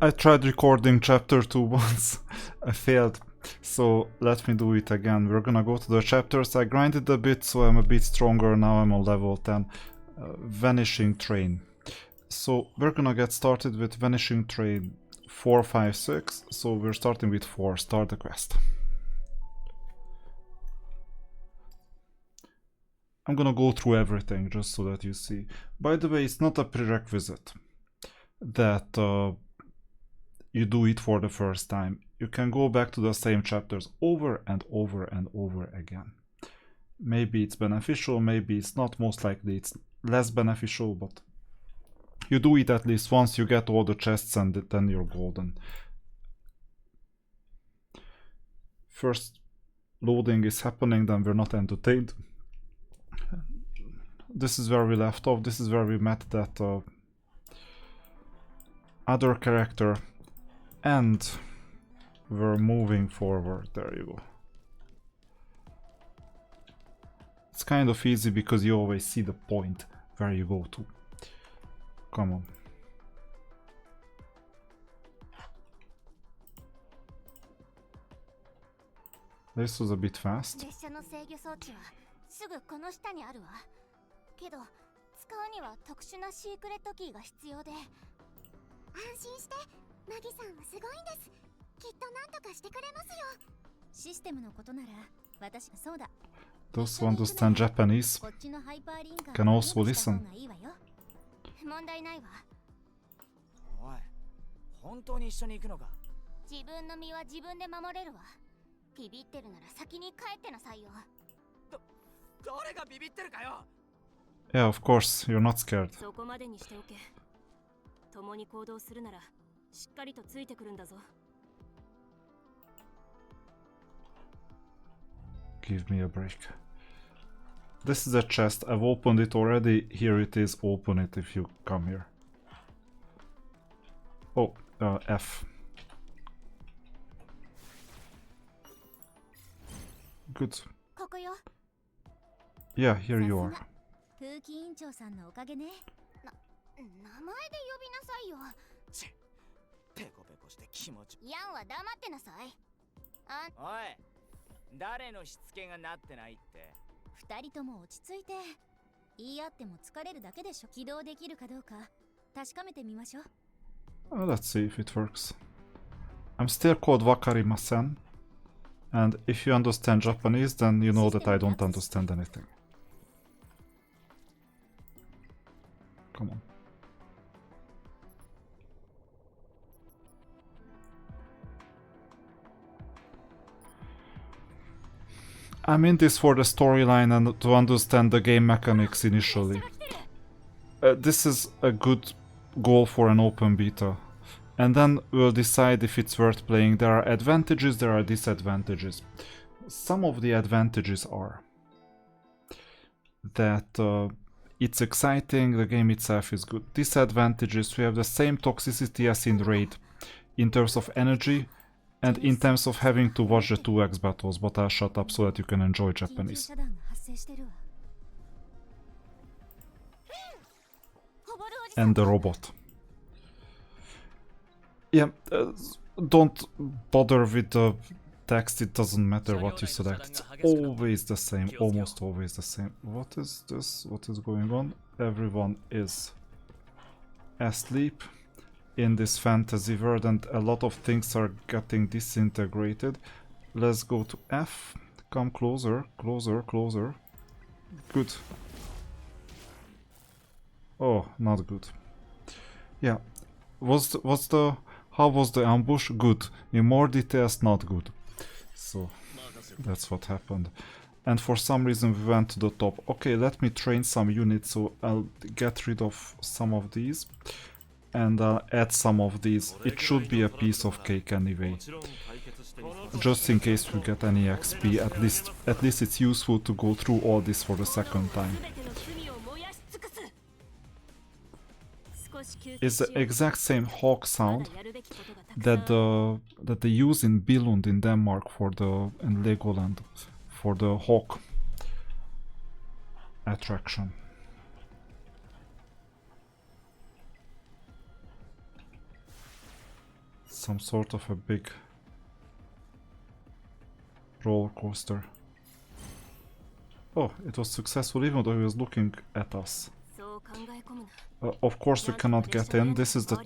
I tried recording chapter 2 once. I failed. So let me do it again. We're gonna go to the chapters. I grinded a bit, so I'm a bit stronger. Now I'm on level 10. Vanishing Train. So we're gonna get started with Vanishing Train 4, 5, 6. So we're starting with 4. Start the quest. I'm gonna go through everything just so that you see. By the way, it's not a prerequisite that you do it for the first time. You can go back to the same chapters over and over and over again. Maybe it's beneficial, maybe it's not. Most likely it's less beneficial, but you do it at least once, you get all the chests, and then you're golden. First loading is happening, then we're not entertained. This is where we left off. This is where we met that other character, and we're moving forward. There you go. It's kind of easy because you always see the point where you go to. Come on. This was a bit fast. けど使うには特殊なシークレットキーが必要で。安心して、マギさんはすごいんです。きっと何とかしてくれますよ。システムのことなら私そうだ。Those who understand Japanese can also listen. 問題ないわ。おい、本当に一緒に行くのか。自分の身は自分で守れるわ。ビビってるなら先に帰ってなさいよ。誰がビビってるかよ。 Yeah, of course, you're not scared. そこまでにしておけ。共に行動するならしっかりとついてくるんだぞ。 Give me a break. This is a chest. I've opened it already. Here it is. Open it if you come here. Oh, F. Good. Yeah, here you are. 風紀委員長さんのおかげね。名前で呼びなさいよ。ち、ペコペコして気持ち。ヤンは黙ってなさい。おい、誰のしつけがなってないって。二人とも落ち着いて。言い合っても疲れるだけでしょ。起動できるかどうか確かめてみましょう。Let's see if it works. I'm still called Wakarimasen, and if you understand Japanese, then you know that I don't understand anything. Come on. I'm in this for the storyline and to understand the game mechanics initially. This is a good goal for an open beta. And then we'll decide if it's worth playing. There are advantages, there are disadvantages. Some of the advantages are that it's exciting, the game itself is good. Disadvantages, we have the same toxicity as in Raid in terms of energy and in terms of having to watch the 2x battles, but I'll shut up so that you can enjoy Japanese. And the robot. Yeah, don't bother with the text, it doesn't matter what you select, it's always the same, almost always the same. What is this? What is going on? Everyone is asleep in this fantasy world and a lot of things are getting disintegrated. Let's go to F. Come closer, closer, closer. Good. Oh, not good. Yeah. How was the ambush? Good. In more details, not good. So that's what happened. And for some reason we went to the top. Okay, let me train some units, so I'll get rid of some of these and add some of these. It should be a piece of cake anyway. Just in case we get any XP, at least it's useful to go through all this for the second time. It's the exact same hawk sound that they use in Billund in Denmark in Legoland for the hawk attraction. some sort of a big roller coaster. Oh, it was successful even though he was looking at us. Of course we cannot get in. This is the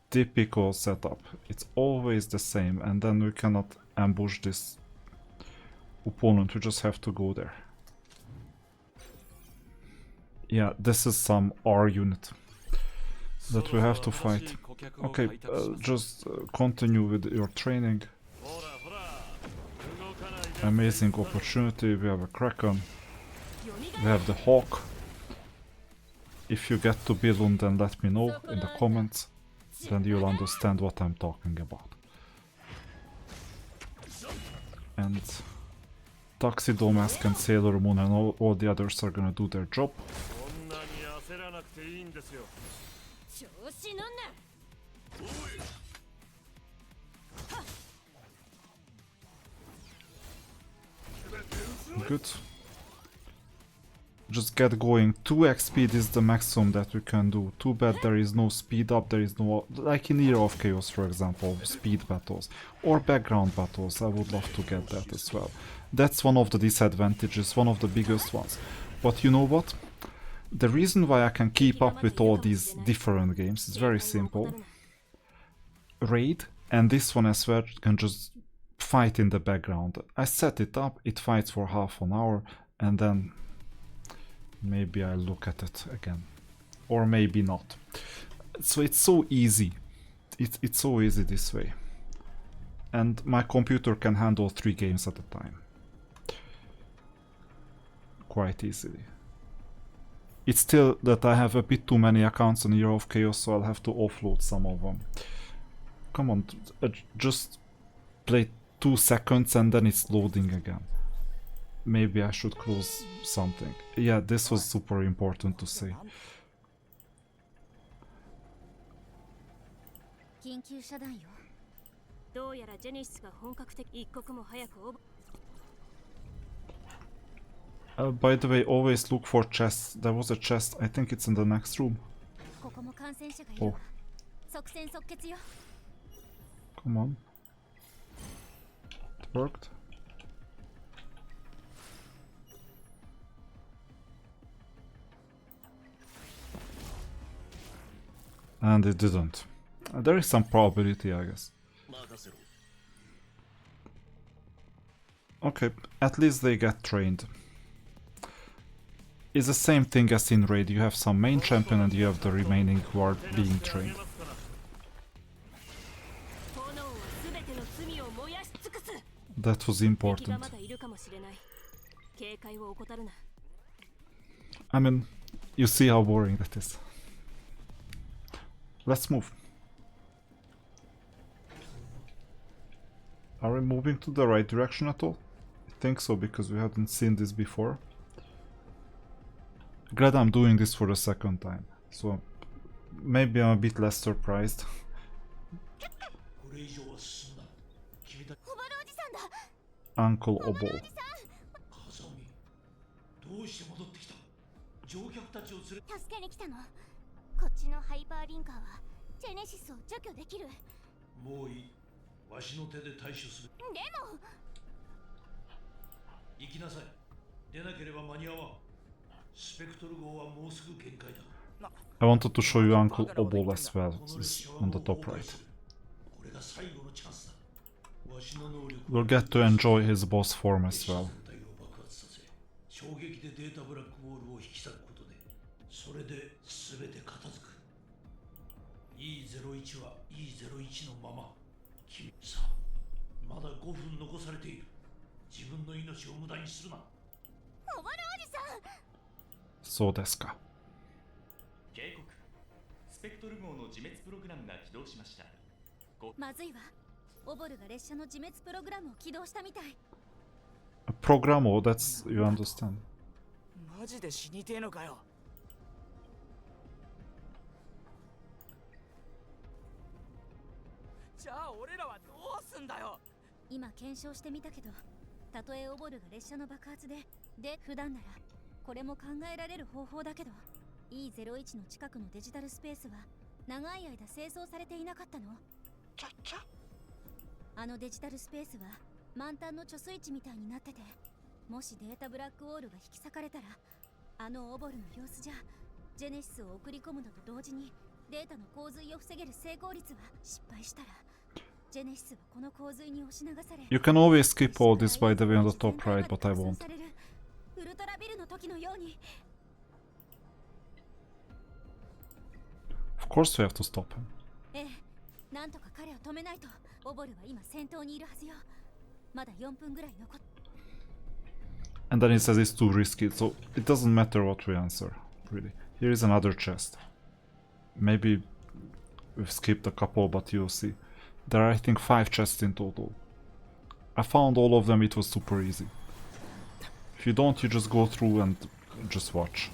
typical setup. It's always the same, and then we cannot ambush this opponent. We just have to go there. Yeah, this is some R unit that we have to fight. Okay, just continue with your training. Amazing opportunity. We have a Kraken. We have the Hawk. If you get to Billund, then let me know in the comments. Then you'll understand what I'm talking about. And Tuxedo Mask and Sailor Moon and all the others are gonna do their job. Good. Just get going. 2x speed is the maximum that we can do. Too bad there is no speed up, there is no... like in Era of Chaos, for example, speed battles. Or background battles, I would love to get that as well. That's one of the disadvantages, one of the biggest ones. But you know what? The reason why I can keep up with all these different games is very simple. Raid, and this one as well, can just fight in the background. I set it up, it fights for half an hour, and then maybe I look at it again. Or maybe not. So it's so easy. It's so easy this way. And my computer can handle 3 games at a time. Quite easily. It's still that I have a bit too many accounts on Era of Chaos, so I'll have to offload some of them. Come on, just play 2 seconds and then it's loading again. Maybe I should close something. Yeah, this was super important to say. By the way, always look for chests. There was a chest, I think it's in the next room. Oh. Come on. It worked. And it didn't. There is some probability, I guess. Okay, at least they get trained. It's the same thing as in Raid. You have some main champion and you have the remaining who are being trained. That was important. I mean, you see how boring that is. Let's move. Are we moving to the right direction at all? I think so, because we haven't seen this before. Glad I'm doing this for the second time, so maybe I'm a bit less surprised. Uncle Obo. こっちのハイパーリンカーはジェネシスを除去できる。もういい。わしの手で対処する。でも行きなさい。出なければ間に合わん。スペクトル号はもうすぐ限界だ。I wanted to show you Uncle Obo as well. It's on the top right. We'll get to enjoy his boss form as well. 衝撃でデータブラックボールを引き裂くことで、それで全て片付く。E01 は E01 のまま。君さあ、まだ5分残されている。自分の命を無駄にするな。おばらおじさん。そうですか。警告。スペクトル号の自滅プログラムが起動しました。まずいわ。オボルが列車の自滅プログラムを起動したみたい。Programo, that's you understand. マジで死にてえのかよ。じゃあ俺らはどうすんだよ。今検証してみたけど、たとえオボルが列車の爆発で普段ならこれも考えられる方法だけど、E01 の近くのデジタルスペースは長い間清掃されていなかったの。あのデジタルスペースは満タンの貯水池みたいになってて、もしデータブラックウォールが引き裂かれたら、あのオボルの様子じゃジェネシスを送り込むのと同時にデータの洪水を防げる成功率は、失敗したらジェネシスはこの洪水に押し流され、 You can always skip all this by the way on the top right, but I won't. ウルトラビルの時のように。 Of course we have to stop him. ええ、なんとか彼を止めないと。オボルは今先頭にいるはずよ。まだ4分ぐらい残っ。 And then he says it's too risky, so it doesn't matter what we answer, really. Here is another chest. Maybe we've skipped a couple, but you'll see. There are, I think, 5 chests in total. I found all of them, it was super easy. If you don't, you just go through and just watch.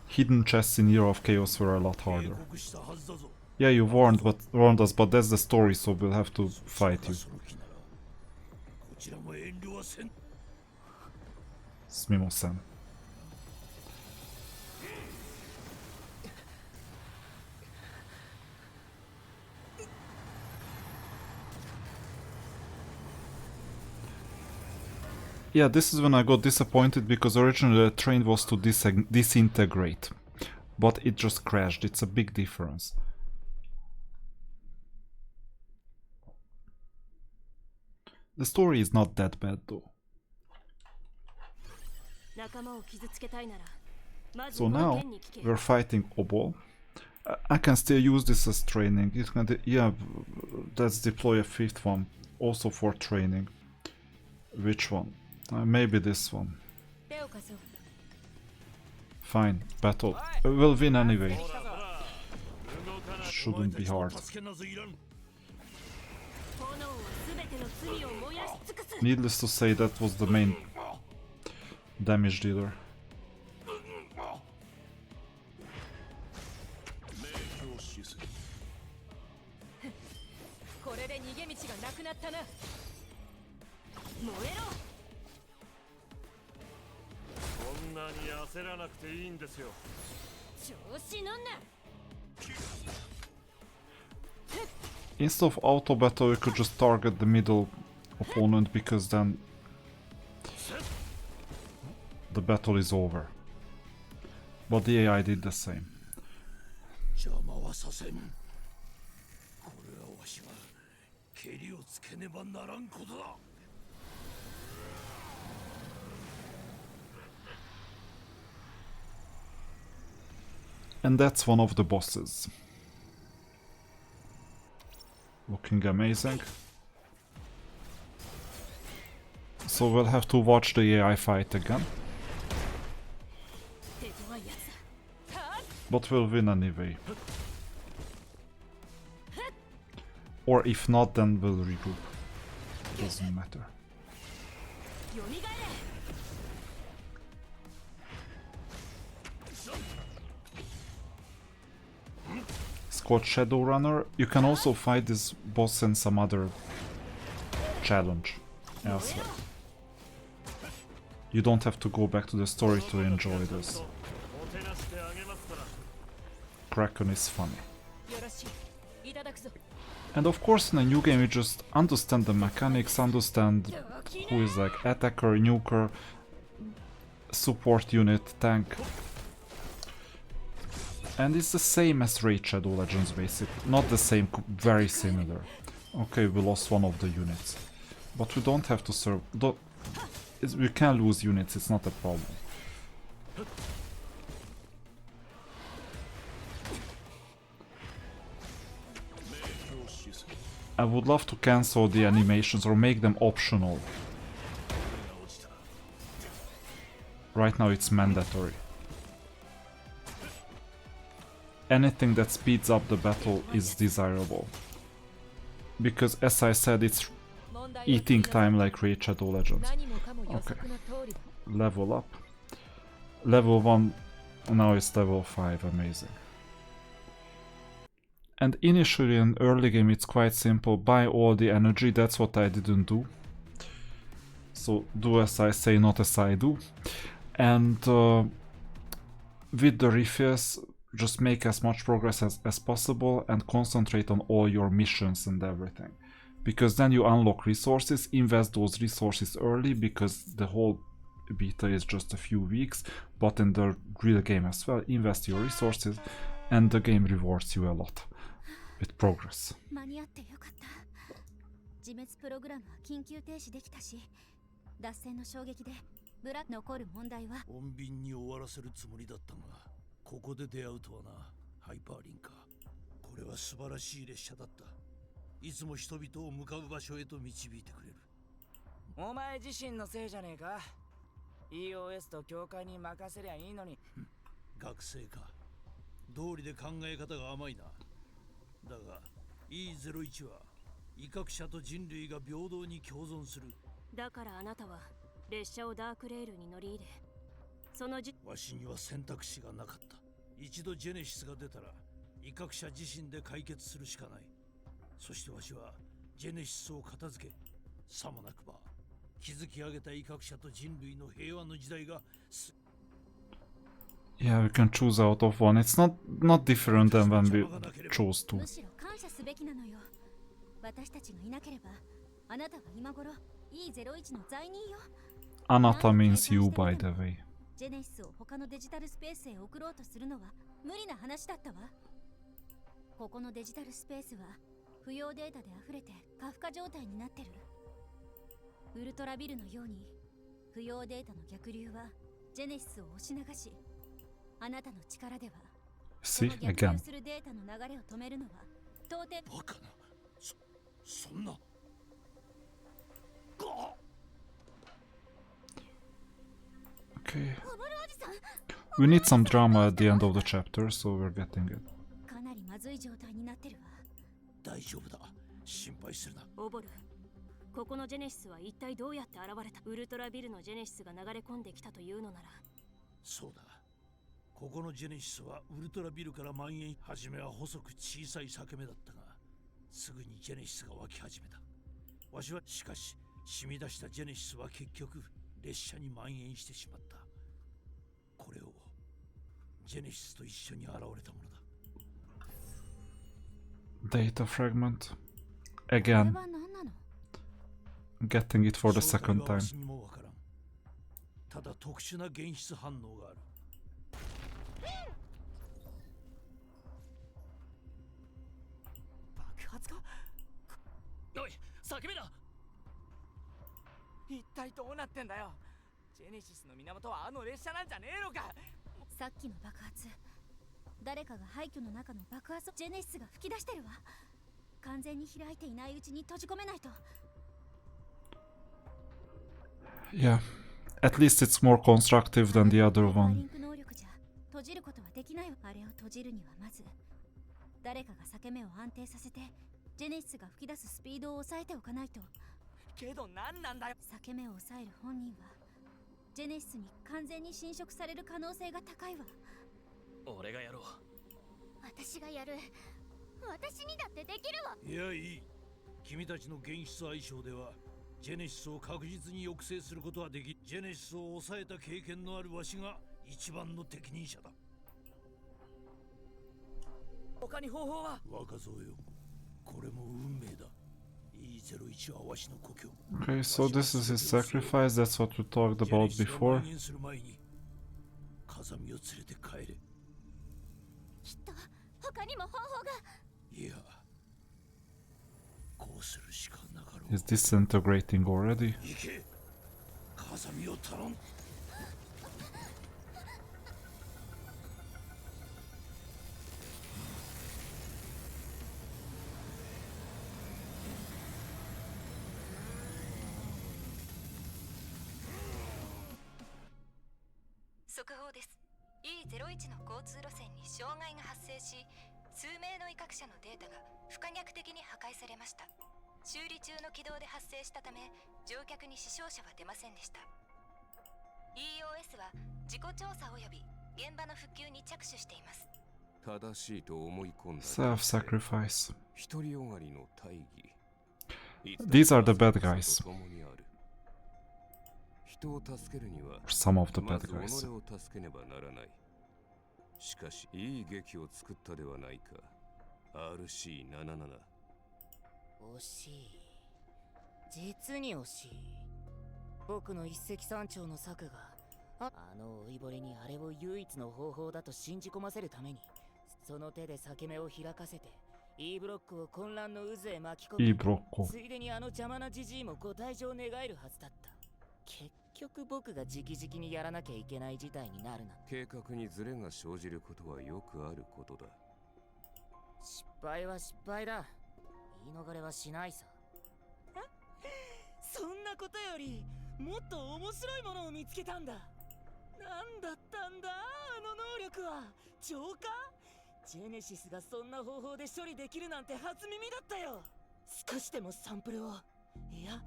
Hidden chests in Year of Chaos were a lot harder. Yeah, you warned us, but that's the story, so we'll have to fight you. Smimo-san. Yeah, this is when I got disappointed, because originally the train was to disintegrate. But it just crashed, it's a big difference. The story is not that bad though. So now we're fighting Obol. I can still use this as training. It can yeah, let's deploy a 5th one, also for training. Which one? Maybe this one. Fine, battle. We'll win anyway. Shouldn't be hard. Needless to say, that was the main damage dealer. Instead of auto battle, you could just target the middle opponent, because then the battle is over. But the AI did the same. And that's one of the bosses. Looking amazing. So we'll have to watch the AI fight again. But we'll win anyway. Or if not, then we'll regroup. Doesn't matter. It's called Shadowrunner. You can also fight this boss in some other challenge elsewhere. You don't have to go back to the story to enjoy this. Kraken is funny. And of course in a new game you just understand the mechanics, understand who is like attacker, nuker, support unit, tank. And it's the same as Raid Shadow Legends basically. Not the same, very similar. Okay, we lost one of the units. But we don't have to serve... we can lose units, it's not a problem. I would love to cancel the animations or make them optional. Right now it's mandatory. Anything that speeds up the battle is desirable. Because as I said, it's eating time like Raid Shadow Legends. Okay. Level up. Level 1, now it's level 5, amazing. And initially in early game it's quite simple, buy all the energy, that's what I didn't do. So do as I say, not as I do. And with the refills, just make as much progress as possible and concentrate on all your missions and everything. Because then you unlock resources, invest those resources early, because the whole beta is just a few weeks, but in the real game as well, invest your resources and the game rewards you a lot with progress. 間に合ってよかった。自滅プログラムは緊急停止できたし、脱線の衝撃でブラ残る問題は穏便に終わらせるつもりだったが、ここで出会うとはな。ハイパーリンカー、これは素晴らしい列車だった。いつも人々を向かう場所へと導いてくれる。お前自身のせいじゃねえか。EOS と教会に任せりゃいいのに。学生か。道理で考え方が甘いな。だが E01 は威嚇者と人類が平等に共存する。だからあなたは列車をダークレールに乗り入れ、そのわしには選択肢がなかった。一度ジェネシスが出たら威嚇者自身で解決するしかない。そしてわしはジェネシスを片付け、さもなくば築き上げた威嚇者と人類の平和の時代がYeah, we can choose out of one. It's not different than when we chose to. むしろ感謝すべきなのよ。私たちがいなければ、あなたは今頃 E01 の罪人よ。Anata means you, by the way. ジェネシスを他のデジタルスペースへ送ろうとするのは無理な話だったわ。ここのデジタルスペースは不要データで溢れて過負荷状態になってる。ウルトラビルのように不要データの逆流はジェネシスを押し流し、あなたの力ではそ See の逆 again. 流するデータの流れを止めるのは到底。バカな。そんな。Okay. We need some drama at the end of the chapter, so we're getting it. かなりまずい状態になってるわ。大丈夫だ。心配するな。オボル、ここのジェネシスは一体どうやって現れた？ウルトラビルのジェネシスが流れ込んできたというのなら。そうだ。ここのジェネシスはウルトラビルから蔓延。初めは細く小さい裂け目だったが、すぐにジェネシスが湧き始めた。わしはしかし染み出したジェネシスは結局列車に蔓延してしまった。これをジェネシスと一緒に現れたものだ。Data fragment. これ Again, は何なの？ getting it for the second 正体はわ time. しにもわからん。ただ特殊な原質反応がある。爆発か。おい、叫べな。一体どうなってんだよ。ジェネシスの源はあの列車なんじゃねえのか。さっきの爆発、誰かが廃墟の中の爆発ジェネシスが吹き出してるわ。完全に開いていないうちに閉じ込めないと。 Yeah. At least it's more constructive than the other リ one. ンク能力じゃ閉じることはできないわ。あれを閉じるにはまず誰かが裂け目を安定させてジェネシスが吹き出すスピードを抑えておかないと。けど何なんだよ。裂け目を抑える本人はジェネシスに完全に侵食される可能性が高いわ。俺がやろう。私がやる。私にだってできるわ。いや、いい。君たちの原質相性ではジェネシスを確実に抑制することはでき、ジェネシスを抑えた経験のあるわしが一番の適任者だ。他に方法は？若造よ、これも運命だ。E01 はわしの故郷。 Okay, so this is his sacrifice. That's what we talked about before. ジェネシスが蔓延する前に風見を連れて帰れ。きっと他にも方法が。いや、こうするしかなかろう。 Is disintegrating already? 行け、風見を頼む。速報です。E01 の交通路線に障害が発生し、数名の威嚇者のデータが不可逆的に破壊されました。修理中の軌道で発生したため、乗客に死傷者は出ませんでした。EOS は事故調査及び現場の復旧に着手しています。正しいと思い込んだ Self-sacrifice. 独りよがりの大義。 These are the bad guys. 人を助けるには Some of the ま bad ず guys. 己を助けねばならない。しかしいい劇を作ったではないか。RC77。惜しい。実に惜しい。僕の一石三鳥の策が、あの老いぼれにあれを唯一の方法だと信じ込ませるために、その手で裂け目を開かせて、E ブロックを混乱の渦へ巻き込み、 E ブロック。ついでにあの邪魔なジジイもご退場願えるはずだった。結局僕が直々にやらなきゃいけない事態になるなんて。計画にズレが生じることはよくあることだ。失敗は失敗だ。言い逃れはしないさ。そんなことよりもっと面白いものを見つけたんだ。なんだったんだあの能力は。浄化？ジェネシスがそんな方法で処理できるなんて初耳だったよ。少しでもサンプルを、いや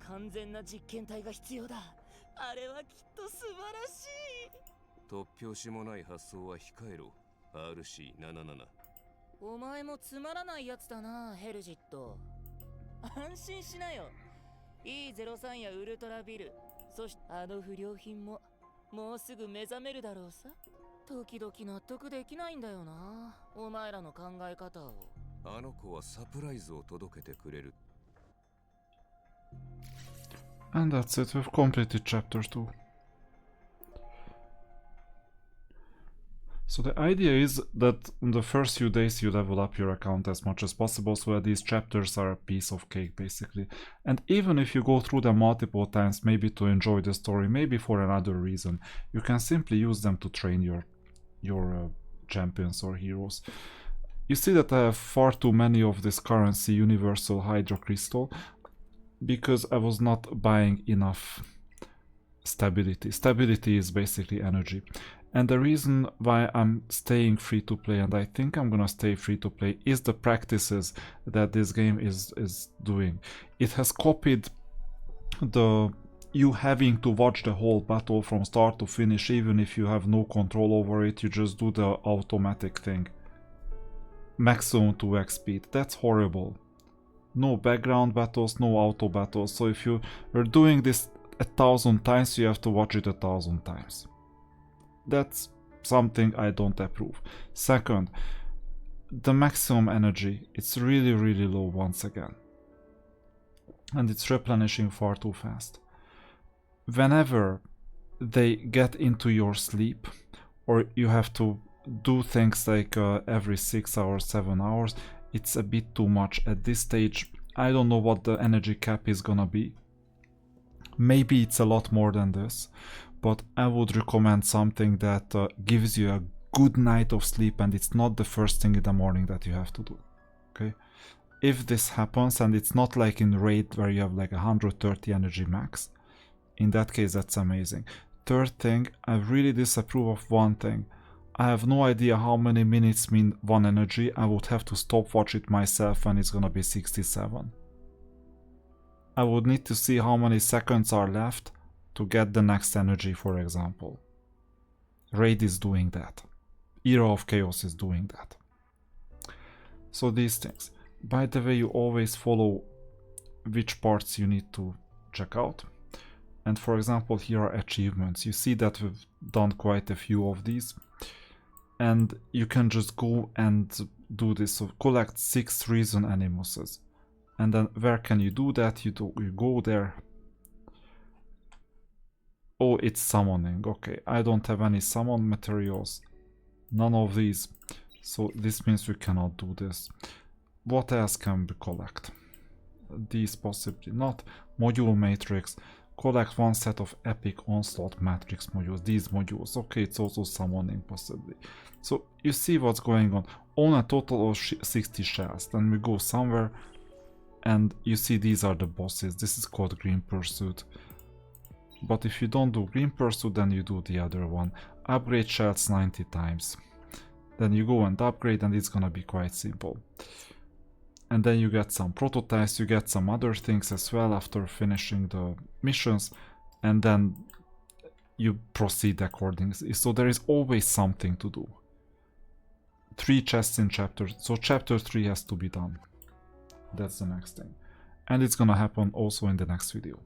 完全な実験体が必要だ。あれはきっと素晴らしい。突拍子もない発想は控えろ。 RC77。お前もつまらないやつだな、ヘルジット。安心しなよ。E03 やウルトラビル、そしてあの不良品ももうすぐ目覚めるだろうさ。時々納得できないんだよな、お前らの考え方を。あの子はサプライズを届けてくれる。 And that's it, we've completed chapter 2. So the idea is that in the first few days you level up your account as much as possible, so that these chapters are a piece of cake basically. And even if you go through them multiple times, maybe to enjoy the story, maybe for another reason, you can simply use them to train your champions or heroes. You see that I have far too many of this currency Universal Hydro Crystal, because I was not buying enough stability. Stability is basically energy. And the reason why I'm staying free to play, and I think I'm gonna stay free to play, is the practices that this game is doing. It has copied you having to watch the whole battle from start to finish, even if you have no control over it, you just do the automatic thing. Maximum 2x speed. That's horrible. No background battles, no auto battles. So if you are doing this 1,000 times, you have to watch it 1,000 times. That's something I don't approve. Second, the maximum energy, it's really low once again. And it's replenishing far too fast. Whenever they get into your sleep, or you have to do things like every 6 hours, 7 hours, it's a bit too much. At this stage, I don't know what the energy cap is gonna be. Maybe it's a lot more than this, but I would recommend something that gives you a good night of sleep, and it's not the first thing in the morning that you have to do. Okay? If this happens, and it's not like in Raid where you have like 130 energy max, in that case that's amazing. Third thing, I really disapprove of one thing. I have no idea how many minutes mean 1 energy. I would have to stopwatch it myself when it's gonna be 67. I would need to see how many seconds are left to get the next energy, for example. Raid is doing that. Era of Chaos is doing that. So these things. By the way, you always follow which parts you need to check out. And for example, here are achievements. You see that we've done quite a few of these. And you can just go and do this. So collect 6 reason animuses. And then where can you do that? You go there. Oh, it's summoning. Okay, I don't have any summon materials. None of these. So this means we cannot do this. What else can we collect? These possibly not. Module matrix. Collect 1 set of epic onslaught matrix modules. These modules. Okay, it's also summoning possibly. So you see what's going on. Own a total of 60 shells. Then we go somewhere and you see these are the bosses. This is called Green Pursuit. But if you don't do Green Pursuit, then you do the other one. Upgrade shells 90 times. Then you go and upgrade, and it's gonna be quite simple. And then you get some prototypes, you get some other things as well after finishing the missions, and then you proceed accordingly. So there is always something to do. 3 chests in chapter, so chapter 3 has to be done. That's the next thing. And it's gonna happen also in the next video.